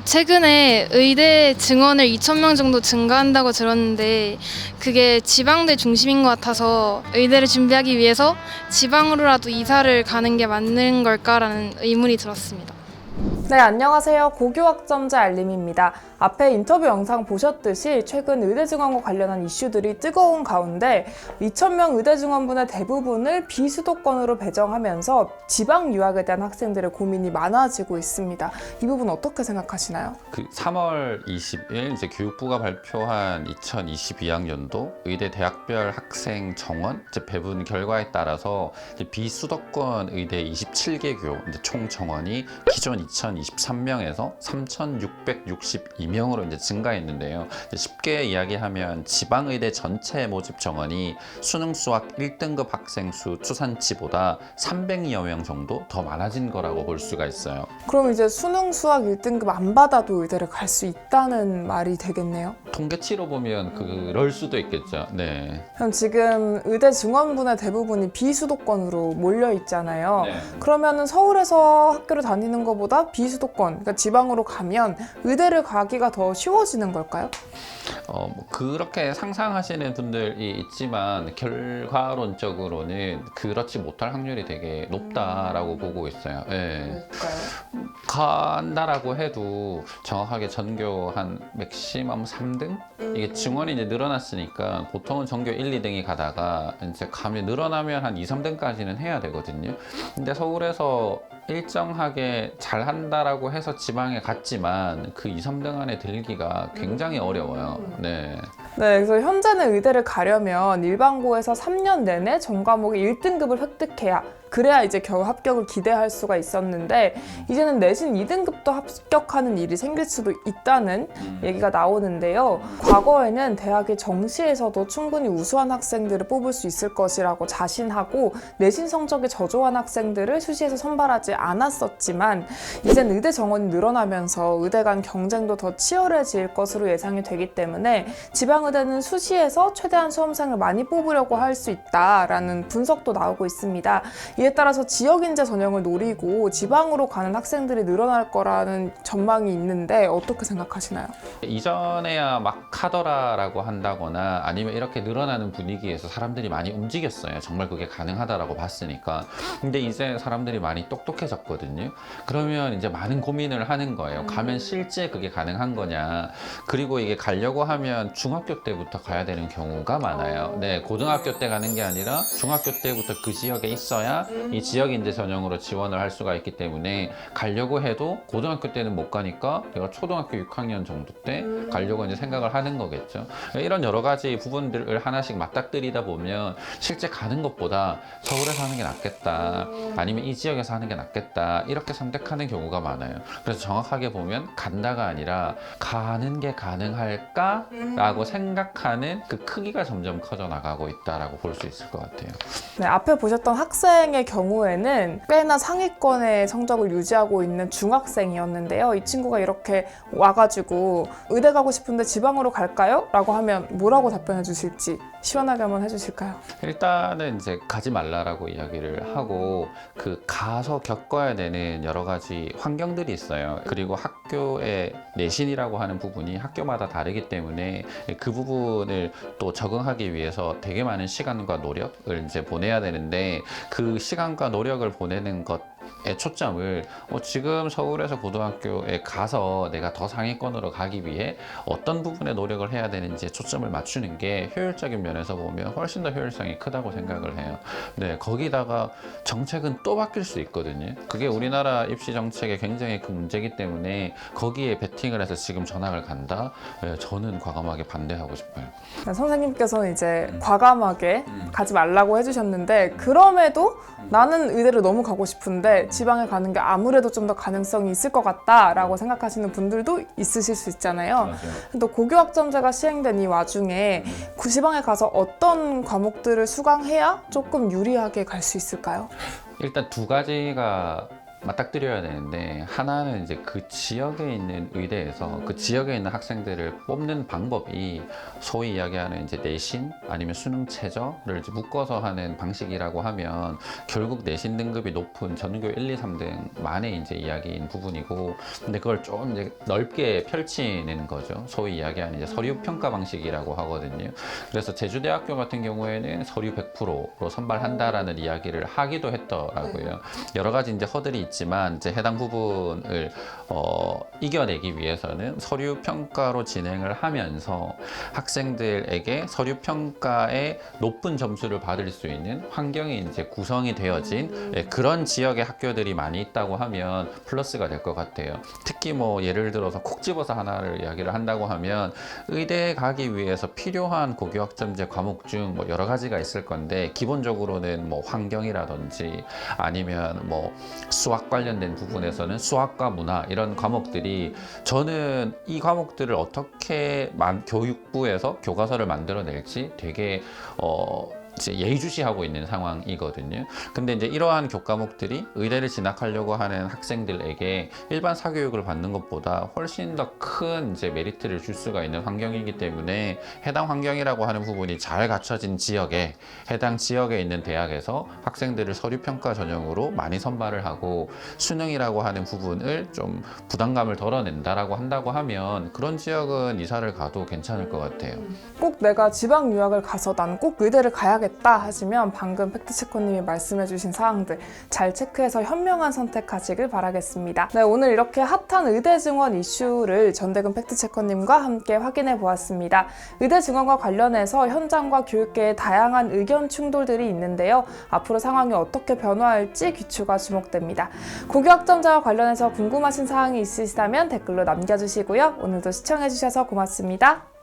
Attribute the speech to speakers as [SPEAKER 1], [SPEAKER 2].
[SPEAKER 1] 최근에 의대 증원을 2,000명 정도 증가한다고 들었는데 그게 지방대 중심인 것 같아서 의대를 준비하기 위해서 지방으로라도 이사를 가는 게 맞는 걸까라는 의문이 들었습니다.
[SPEAKER 2] 네, 안녕하세요. 고교학점제 알림입니다. 앞에 인터뷰 영상 보셨듯이 최근 의대 증원과 관련한 이슈들이 뜨거운 가운데 2,000명 의대 증원분의 대부분을 비수도권으로 배정하면서 지방 유학에 대한 학생들의 고민이 많아지고 있습니다. 이 부분 어떻게 생각하시나요?
[SPEAKER 3] 3월 20일 이제 교육부가 발표한 2022학년도 의대 대학별 학생 정원 배분 결과에 따라서 비수도권 의대 27개교 총 정원이 기존 2,023명에서 3,662명으로 증가했는데요. 쉽게 이야기하면 지방의대 전체 모집 정원이 수능 수학 1등급 학생 수 추산치보다 300여 명 정도 더 많아진 거라고 볼 수가 있어요.
[SPEAKER 2] 그럼 이제 수능 수학 1등급 안 받아도 의대를 갈 수 있다는 말이 되겠네요.
[SPEAKER 3] 통계치로 보면 그럴 수도 있겠죠. 네.
[SPEAKER 2] 그럼 지금 의대 증원분의 대부분이 비수도권으로 몰려 있잖아요.
[SPEAKER 3] 네.
[SPEAKER 2] 그러면은 서울에서 학교를 다니는 것보다 비수도권, 그러니까 지방으로 가면 의대를 가기가 더 쉬워지는 걸까요?
[SPEAKER 3] 그렇게 상상하시는 분들이 있지만 결과론적으로는 그렇지 못할 확률이 되게 높다라고 보고 있어요. 네.
[SPEAKER 2] 그럴까요?
[SPEAKER 3] 간다라고 해도 정확하게 전교 한 맥시멈 3등? 이게 증원이 이제 늘어났으니까 보통은 전교 1, 2등이 가다가 이제 가면 늘어나면 한 2, 3등까지는 해야 되거든요. 근데 서울에서 일정하게 잘 한다라고 해서 지방에 갔지만 그 2, 3등 안에 들기가 굉장히 어려워요. 네.
[SPEAKER 2] 네, 그래서 현재는 의대를 가려면 일반고에서 3년 내내 전 과목의 1등급을 획득해야 그래야 이제 겨우 합격을 기대할 수가 있었는데 이제는 내신 2등급도 합격하는 일이 생길 수도 있다는 얘기가 나오는데요. 과거에는 대학의 정시에서도 충분히 우수한 학생들을 뽑을 수 있을 것이라고 자신하고 내신 성적이 저조한 학생들을 수시에서 선발하지 않았었지만 이젠 의대 정원이 늘어나면서 의대 간 경쟁도 더 치열해질 것으로 예상이 되기 때문에 지방의대는 수시에서 최대한 수험생을 많이 뽑으려고 할 수 있다라는 분석도 나오고 있습니다. 이에 따라서 지역인재 전형을 노리고 지방으로 가는 학생들이 늘어날 거라는 전망이 있는데 어떻게 생각하시나요?
[SPEAKER 3] 이전에야 막 하더라라고 한다거나 아니면 이렇게 늘어나는 분위기에서 사람들이 많이 움직였어요. 정말 그게 가능하다라고 봤으니까. 근데 이제 사람들이 많이 똑똑해졌거든요. 그러면 이제 많은 고민을 하는 거예요. 가면 실제 그게 가능한 거냐. 그리고 이게 가려고 하면 중학교 때부터 가야 되는 경우가 많아요. 네, 고등학교 때 가는 게 아니라 중학교 때부터 그 지역에 있어야 이 지역인재 전형으로 지원을 할 수가 있기 때문에 가려고 해도 고등학교 때는 못 가니까 내가 초등학교 6학년 정도 때 가려고 이제 생각을 하는 거겠죠. 이런 여러 가지 부분들을 하나씩 맞닥뜨리다 보면 실제 가는 것보다 서울에서 하는 게 낫겠다, 아니면 이 지역에서 하는 게 낫겠다, 이렇게 선택하는 경우가 많아요. 그래서 정확하게 보면 간다가 아니라 가는 게 가능할까? 라고 생각하는 그 크기가 점점 커져 나가고 있다라고 볼 수 있을 것 같아요.
[SPEAKER 2] 네, 앞에 보셨던 학생의 경우에는 꽤나 상위권의 성적을 유지하고 있는 중학생이었는데요. 이 친구가 이렇게 와가지고 의대 가고 싶은데 지방으로 갈까요? 라고 하면 뭐라고 답변해 주실지 시원하게 한번 해주실까요?
[SPEAKER 3] 일단은 이제 가지 말라라고 이야기를 하고 가서 겪어야 되는 여러 가지 환경들이 있어요. 그리고 학교의 내신이라고 하는 부분이 학교마다 다르기 때문에 그 부분을 또 적응하기 위해서 되게 많은 시간과 노력을 이제 보내야 되는데 그 시간과 노력을 보내는 것에 초점을 지금 서울에서 고등학교에 가서 내가 더 상위권으로 가기 위해 어떤 부분에 노력을 해야 되는지에 초점을 맞추는 게 효율적인 면에서 보면 훨씬 더 효율성이 크다고 생각을 해요. 네, 거기다가 정책은 또 바뀔 수 있거든요. 그게 우리나라 입시 정책의 굉장히 큰 문제이기 때문에 거기에 베팅을 해서 지금 전학을 간다? 네, 저는 과감하게 반대하고 싶어요.
[SPEAKER 2] 네, 선생님께서는 이제 과감하게 가지 말라고 해주셨는데 그럼에도 나는 의대를 너무 가고 싶은데 지방에 가는 게 아무래도 좀 더 가능성이 있을 것 같다라고 생각하시는 분들도 있으실 수 있잖아요. 또 고교학점제가 시행된 이 와중에 지방에 가서 어떤 과목들을 수강해야 조금 유리하게 갈 수 있을까요?
[SPEAKER 3] 일단 두 가지가 맞닥뜨려야 되는데, 하나는 이제 그 지역에 있는 의대에서 그 지역에 있는 학생들을 뽑는 방법이 소위 이야기하는 이제 내신 아니면 수능 최저를 이제 묶어서 하는 방식이라고 하면 결국 내신 등급이 높은 전교 1, 2, 3등만의 이제 이야기인 부분이고, 근데 그걸 좀 이제 넓게 펼치는 거죠. 소위 이야기하는 이제 서류 평가 방식이라고 하거든요. 그래서 제주대학교 같은 경우에는 서류 100%로 선발한다라는 이야기를 하기도 했더라고요. 여러 가지 이제 허들이 있지만 이제 해당 부분을 이겨내기 위해서는 서류 평가로 진행을 하면서 학생들에게 서류 평가에 높은 점수를 받을 수 있는 환경이 이제 구성이 되어진 그런 지역의 학교들이 많이 있다고 하면 플러스가 될 것 같아요. 특히 뭐 예를 들어서 콕 집어서 하나를 이야기를 한다고 하면 의대에 가기 위해서 필요한 고교학점제 과목 중 뭐 여러 가지가 있을 건데, 기본적으로는 뭐 환경이라든지 아니면 뭐 수학 관련된 부분에서는 수학과 문화 이런 과목들이, 저는 이 과목들을 어떻게 교육부에서 교과서를 만들어낼지 되게 이제 예의주시하고 있는 상황이거든요. 근데 이제 이러한 교과목들이 의대를 진학하려고 하는 학생들에게 일반 사교육을 받는 것보다 훨씬 더 큰 이제 메리트를 줄 수가 있는 환경이기 때문에, 해당 환경이라고 하는 부분이 잘 갖춰진 지역에, 해당 지역에 있는 대학에서 학생들을 서류평가 전형으로 많이 선발을 하고 수능이라고 하는 부분을 좀 부담감을 덜어낸다라고 한다고 하면, 그런 지역은 이사를 가도 괜찮을 것 같아요.
[SPEAKER 2] 꼭 내가 지방 유학을 가서 난 꼭 의대를 가야겠다 하시면 방금 팩트체커님이 말씀해주신 사항들 잘 체크해서 현명한 선택하시길 바라겠습니다. 네, 오늘 이렇게 핫한 의대 증원 이슈를 전대근 팩트체커님과 함께 확인해 보았습니다. 의대 증원과 관련해서 현장과 교육계의 다양한 의견 충돌들이 있는데요. 앞으로 상황이 어떻게 변화할지 귀추가 주목됩니다. 고교학점제와 관련해서 궁금하신 사항이 있으시다면 댓글로 남겨주시고요. 오늘도 시청해주셔서 고맙습니다.